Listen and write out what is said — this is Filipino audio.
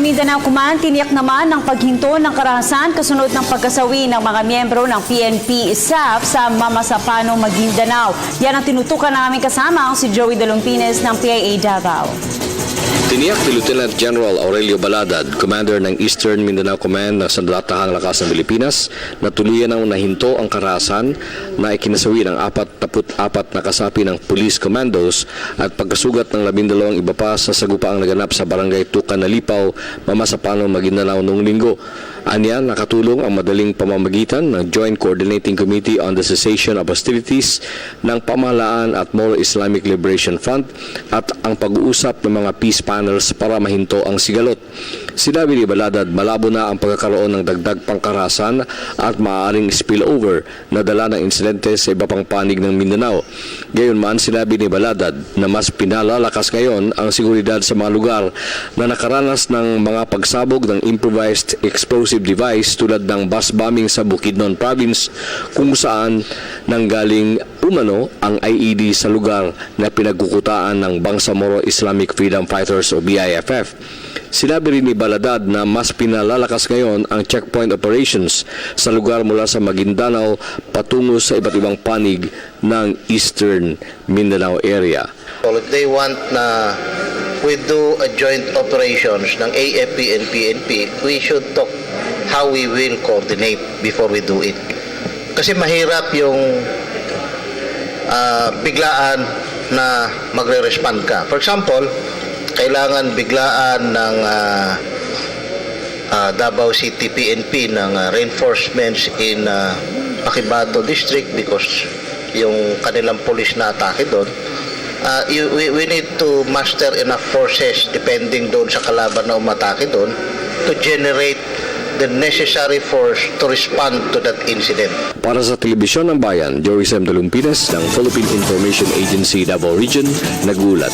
Mindanao Command tiniyak naman ng paghinto ng karahasan kasunod ng pagkasawi ng mga miyembro ng PNP staff sa Mamasapano, Maguindanao. Yan ang tinutukan namin kasama si Joey Dalumpines ng PIA Davao. Tiniyak ni Lieutenant General Aurelio Baladad, Commander ng Eastern Mindanao Command ng Sandatahang Lakas ng Pilipinas, na tuluyan ang nahinto ang karahasan na ikinasawi ng 44 na kasapi ng Police Commandos at pagkasugat ng 12 iba pa sa sagupaang naganap sa Barangay Tukan, Nalipaw, Mamasapano, Maguindanao noong linggo. Anya, nakatulong ang madaling pamamagitan ng Joint Coordinating Committee on the Cessation of Hostilities ng Pamahalaan at Moro Islamic Liberation Front at ang pag-uusap ng mga peace panels para mahinto ang sigalot. Sinabi ni Baladad, malabo na ang pagkakaroon ng dagdag pangkarahasan at maaaring spillover na dala ng insidente sa iba pang panig ng Mindanao. Gayunman, sinabi ni Baladad na mas pinalalakas ngayon ang seguridad sa mga lugar na nakaranas ng mga pagsabog ng improvised explosive device tulad ng bus bombing sa Bukidnon Province kung saan nanggaling umano ang IED sa lugar na pinagkukutaan ng Bangsamoro Islamic Freedom Fighters o BIFF. Sinabi rin ni Baladad na mas pinalalakas ngayon ang checkpoint operations sa lugar mula sa Maguindanao patungo sa iba't ibang panig ng Eastern Mindanao area. If they want na we do a joint operations ng AFP and PNP, we should talk how we will coordinate before we do it. Kasi mahirap yung biglaan na magre-respond ka. For example, kailangan biglaan ng Davao City PNP ng reinforcements in Paquibato District because yung kanilang police na atake doon. We need to muster enough forces depending doon sa kalaban na umatake doon to generate the necessary force to respond to that incident. Para sa Telebisyon ng Bayan, Joey Dalumpines ng Philippine Information Agency Davao Region, nagulat.